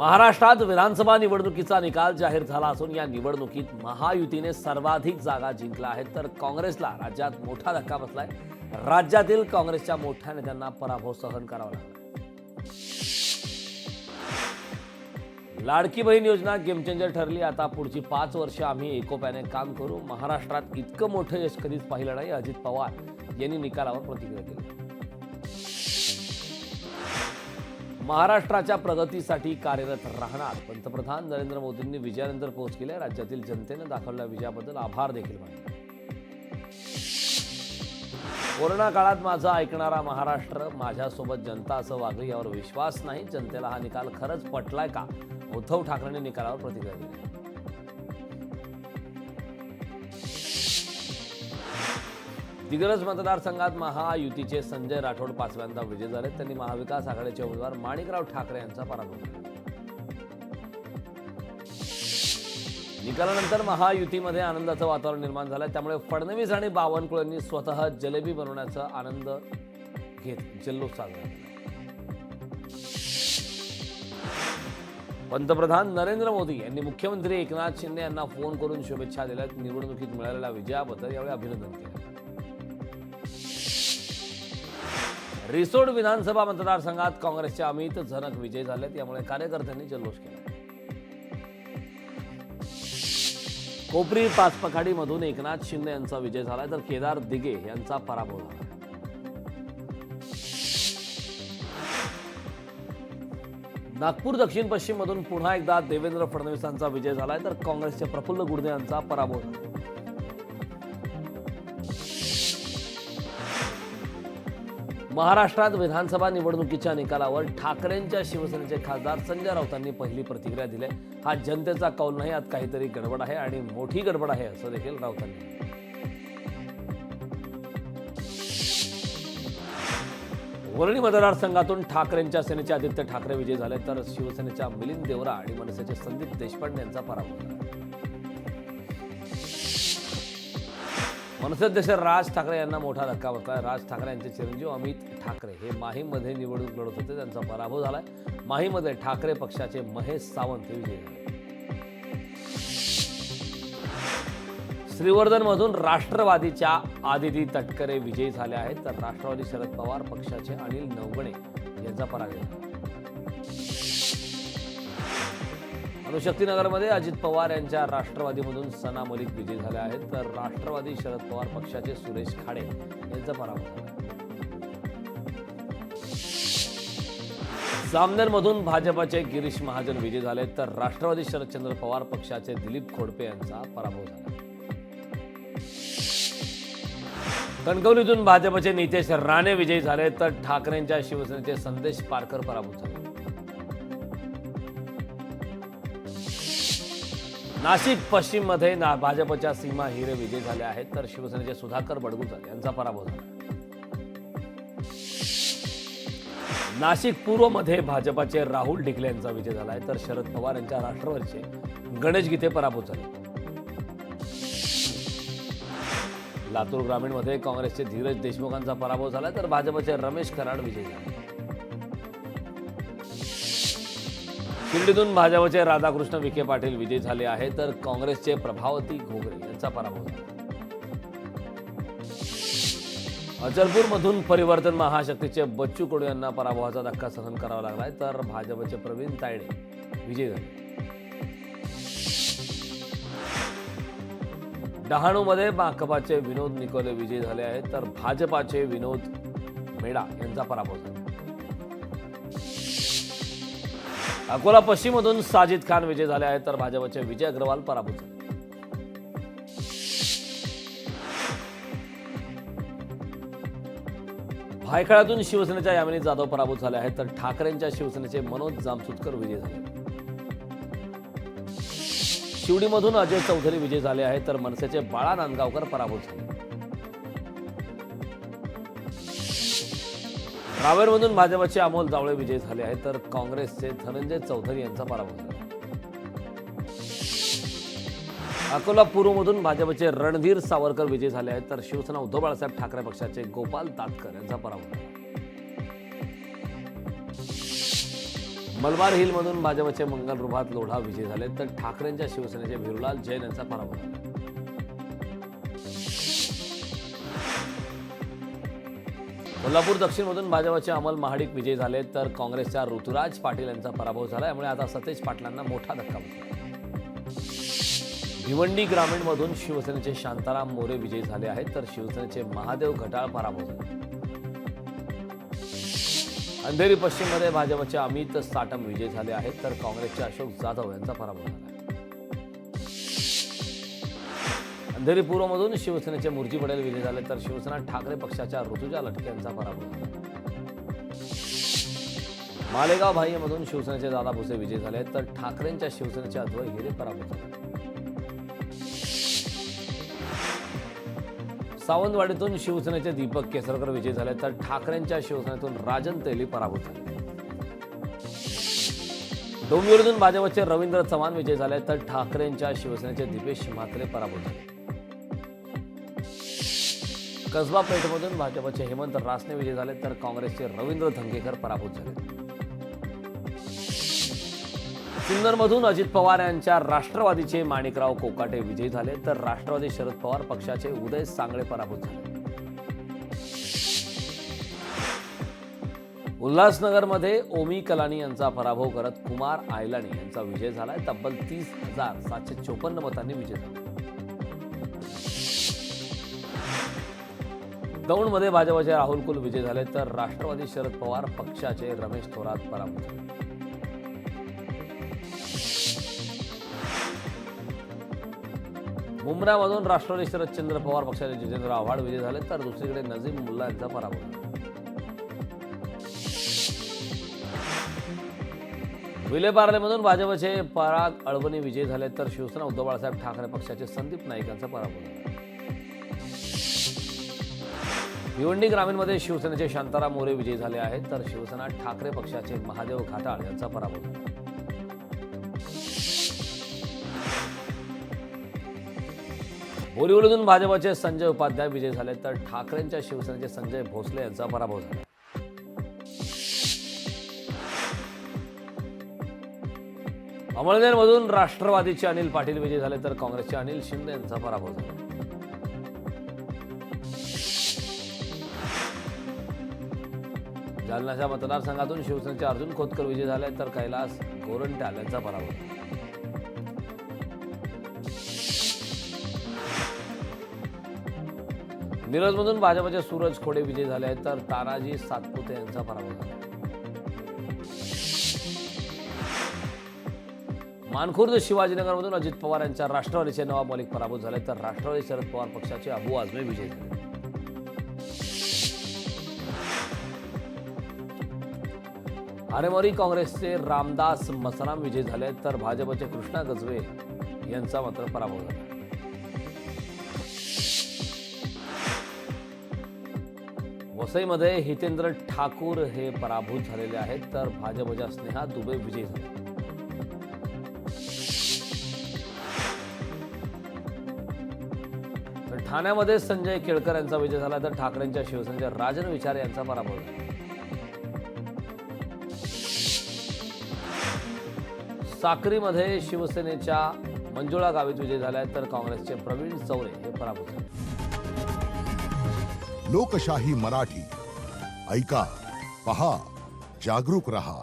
महाराष्ट्रात विधानसभा निवडणुकीचा निकाल जाहीर झाला असून या निवडणुकीत महायुतीने सर्वाधिक जागा जिंकल्या आहेत, तर काँग्रेसला राज्यात मोठा धक्का बसलाय. राज्यातील काँग्रेसच्या मोठ्या नेत्यांना पराभव सहन करावा लागला. लाडकी बहीण योजना गेम चेंजर ठरली. आता पुढची 5 वर्ष आम्ही एकोप्याने काम करू. महाराष्ट्रात इतकं मोठं यश कधीच पाहिलं नाही, अजित पवार यांनी निकालावर प्रतिक्रिया दिली. महाराष्ट्राच्या प्रगतीसाठी कार्यरत राहणार. पंतप्रधान नरेंद्र मोदींनी विजयानंतर पोस्ट केले. राज्यातील जनतेने दाखवलेल्या विजयाबद्दल आभार देखील मानले. कोरोना काळात माझा ऐकणारा महाराष्ट्र, माझ्यासोबत जनता असं वागली यावर विश्वास नाही. जनतेला हा निकाल खरंच पटलाय का? उद्धव ठाकरेंनी निकालावर प्रतिक्रिया दिली. दिग्रस मतदारसंघात महायुतीचे संजय राठोड 5व्यांदा विजयी झाले. त्यांनी महाविकास आघाडीचे उमेदवार माणिकराव ठाकरे यांचा पराभव केला. निकालानंतर महायुतीमध्ये आनंदाचं वातावरण निर्माण झालं. त्यामुळे फडणवीस आणि बावनकुळेंनी स्वतः जलेबी बनवण्याचा आनंद घेत जल्लोष साजरा केला. पंतप्रधान नरेंद्र मोदी यांनी मुख्यमंत्री एकनाथ शिंदे यांना फोन करून शुभेच्छा दिल्या. निवडणुकीत मिळालेल्या विजयाबद्दल यावेळी अभिनंदन केलं. रिसोड विधानसभा मतदारसंघात काँग्रेसचे अमित झनक विजयी झाले. त्यामुळे कार्यकर्त्यांनी जल्लोष केला. कोपरी पाचपखाडीमधून एकनाथ शिंदे यांचा विजय झाला, तर केदार दिघे यांचा पराभव झाला. नागपूर दक्षिण पश्चिम मधून पुन्हा एकदा देवेंद्र फडणवीसांचा विजय झालाय, तर काँग्रेसचे प्रफुल्ल गुर्दे यांचा पराभव झाला. महाराष्ट्रात विधानसभा निवडणुकीच्या निकालावर ठाकरेंच्या शिवसेनेचे खासदार संजय राऊतांनी पहिली प्रतिक्रिया दिली. हा जनतेचा कौल नाही, यात काहीतरी गडबड आहे आणि मोठी गडबड आहे असं देखील राऊतांनी. वरळी मतदारसंघातून ठाकरेंच्या सेनेचे आदित्य ठाकरे विजयी झाले, तर शिवसेनेच्या मिलिंद देवरा आणि मनसेचे संदीप देशपांडे यांचा पराभव झाला. मनसे अध्यक्ष राज ठाकरे यांना मोठा धक्का बसला. राज ठाकरे यांचे चिरंजीव अमित ठाकरे हे माहीमध्ये निवडणूक लढत होते, त्यांचा पराभव झालाय. माहीमध्ये ठाकरे पक्षाचे महेश सावंत हे विजयी झाले. श्रीवर्धनमधून राष्ट्रवादीच्या आदिती तटकरे विजयी झाले आहेत, तर राष्ट्रवादी शरद पवार पक्षाचे अनिल नवगणे यांचा पराभव झाला. अणुशक्तीनगरमध्ये अजित पवार यांच्या राष्ट्रवादीमधून सना मलिक विजयी झाल्या आहेत, तर राष्ट्रवादी शरद पवार पक्षाचे सुरेश खाडे यांचा पराभव झाला. जामनेरमधून भाजपाचे गिरीश महाजन विजयी झाले, तर राष्ट्रवादी शरदचंद्र पवार पक्षाचे दिलीप खोडपे यांचा पराभव झाला. कणकवलीतून भाजपचे नितेश राणे विजयी झाले, तर ठाकरेंच्या शिवसेनेचे संदेश पारकर पराभूत झाले. नाशिक पश्चिम मध्ये भाजपच्या सीमा हिरे विजयी झाले आहेत, तर शिवसेनेचे सुधाकर बडगुजर यांचा पराभव झाला. नाशिक पूर्व मध्ये भाजपचे राहुल ढिकले यांचा विजय झाला आहे, तर शरद पवार यांच्या राष्ट्रवादीचे गणेश गीते पराभूत झाले. लातूर ग्रामीण मध्ये काँग्रेसचे धीरज देशमुखांचा पराभव झाला, तर भाजपचे रमेश कराड विजयी झाले. शिर्डीतून भाजपचे राधाकृष्ण विखे पाटील विजयी झाले आहेत, तर काँग्रेसचे प्रभावती घोगरे यांचा पराभव झाला. अचलपूरमधून परिवर्तन महाशक्तीचे बच्चू कडू यांना पराभवाचा धक्का सहन करावा लागलाय, तर भाजपचे प्रवीण तायडे विजयी झाले. डहाणूमध्ये माकपाचे विनोद निकोले विजयी झाले आहेत, तर भाजपाचे विनोद मेडा यांचा पराभव झाला. अकोला पश्चिममधून साजिद खान विजयी झाले आहेत, तर भाजपचे विजय अग्रवाल पराभूत झाले. भायखळ्यातून शिवसेनेच्या यामिनी जाधव पराभूत झाले आहेत, तर ठाकरेंच्या शिवसेनेचे मनोज जामसुदकर विजयी झाले. शिवडीमधून अजय चौधरी विजयी झाले आहेत, तर मनसेचे बाळा नांदगावकर पराभूत झाले. रावेरमधून भाजपचे अमोल जावळे विजयी झाले आहेत, तर काँग्रेसचे धनंजय चौधरी यांचा पराभव झाला. अकोला पूर्वमधून भाजपचे रणधीर सावरकर विजयी झाले आहेत, तर शिवसेना उद्धव बाळासाहेब ठाकरे पक्षाचे गोपाल तातकर यांचा पराभव झाला. मलबार हिलमधून भाजपचे मंगलप्रभात लोढा विजयी झाले, तर ठाकरेंच्या शिवसेनेचे भिरुलाल जैन यांचा पराभव झाला. कोल्हापूर दक्षिणमधून भाजपचे अमल महाडिक विजयी झाले, तर काँग्रेसच्या ऋतुराज पाटील यांचा पराभव झाला. यामुळे आता सतेज पाटलांना मोठा धक्का बसला. भिवंडी ग्रामीणमधून शिवसेनेचे शांताराम मोरे विजयी झाले आहेत, तर शिवसेनेचे महादेव घटाळ पराभव झाले. अंधेरी पश्चिममध्ये भाजपचे अमित साटम विजयी झाले आहेत, तर काँग्रेसचे अशोक जाधव यांचा पराभव झाला. अंधेरी पूर्वमधून शिवसेनेचे मुरजी पटेल विजयी झाले, तर शिवसेना ठाकरे पक्षाच्या ऋतुजा लटके यांचा पराभव झाला. मालेगाव बाह्यमधून शिवसेनेचे दादा भुसे विजयी झाले, तर ठाकरेंच्या शिवसेनेचे अद्वै हिरे पराभव झाले. सावंतवाडीतून शिवसेनेचे दीपक केसरकर विजयी झाले, तर ठाकरेंच्या शिवसेनेतून राजन तेली पराभूत झाले. डोंबिवलीतून भाजपचे रवींद्र चव्हाण विजयी झाले, तर ठाकरेंच्या शिवसेनेचे दीपेश म्हात्रे पराभूत झाले. कसबा पेठमधून भाजपचे हेमंत रासने विजयी झाले, तर काँग्रेसचे रवींद्र धंगेकर पराभूत झाले. सिन्नरमधून अजित पवार यांच्या राष्ट्रवादीचे माणिकराव कोकाटे विजयी झाले, तर राष्ट्रवादी शरद पवार पक्षाचे उदय सांगळे पराभूत झाले. उल्हासनगरमध्ये ओमी कलानी यांचा पराभव करत कुमार आयलानी यांचा विजय झाला. तब्बल 30,754 मतांनी विजय झाला. दौंडमध्ये भाजपचे राहुल कुल विजय झाले, तर राष्ट्रवादी शरद पवार पक्षाचे रमेश थोरात पराभूत झाले. मुंब्रामधून राष्ट्रवादी शरदचंद्र पवार पक्षाचे जितेंद्र आव्हाड विजयी झाले, तर दुसरीकडे नजीम मुल्ला यांचा पराभव झाला. विलेपार्लेमधून भाजपचे पराग अळवणी विजयी झाले, तर शिवसेना उद्धव बाळासाहेब ठाकरे पक्षाचे संदीप नाईक यांचा पराभव झाला. भिवंडी ग्रामीणमध्ये शिवसेनेचे शांताराम मोरे विजयी झाले आहेत, तर शिवसेना ठाकरे पक्षाचे महादेव घाटाळ यांचा पराभव झाला. बोरिवलीतून भाजपचे संजय उपाध्याय विजयी झाले, तर ठाकरेंच्या शिवसेनेचे संजय भोसले यांचा पराभव झाला. अमळनेरमधून राष्ट्रवादीचे अनिल पाटील विजयी झाले, तर काँग्रेसचे अनिल शिंदे यांचा पराभव झाला. जालन्याच्या मतदारसंघातून शिवसेनेचे अर्जुन खोतकर विजयी झाले, तर कैलास गोरंट्याल यांचा पराभव झाला. मिरजमधून भाजपचे सूरज खोडे विजयी झाले आहेत, तर तानाजी सातपुते यांचा पराभव झाला. मानखुर्द शिवाजीनगरमधून अजित पवार यांच्या राष्ट्रवादीचे नवाब मलिक पराभूत झाले, तर राष्ट्रवादी शरद पवार पक्षाचे अबू आझमी विजयी झाले. आरेमोरी काँग्रेसचे रामदास मसराम विजयी झाले, तर भाजपचे कृष्णा गजबे यांचा मात्र पराभव झाला. वसईमध्ये हितेंद्र ठाकूर हे पराभूत झालेले आहेत, तर भाजपच्या स्नेहा दुबे विजयी झाले. तर ठाण्यामध्ये संजय केळकर यांचा विजय झाला, तर ठाकरेंच्या शिवसेनेचे राजन विचारे यांचा पराभव झाला. साक्रीमध्ये शिवसेनेच्या मंजुळा गावित विजय झाला, तर काँग्रेसचे प्रवीण चौरे हे पराभूत झाले. लोकशाही मराठी ऐका, पहा, जागरूक रहा.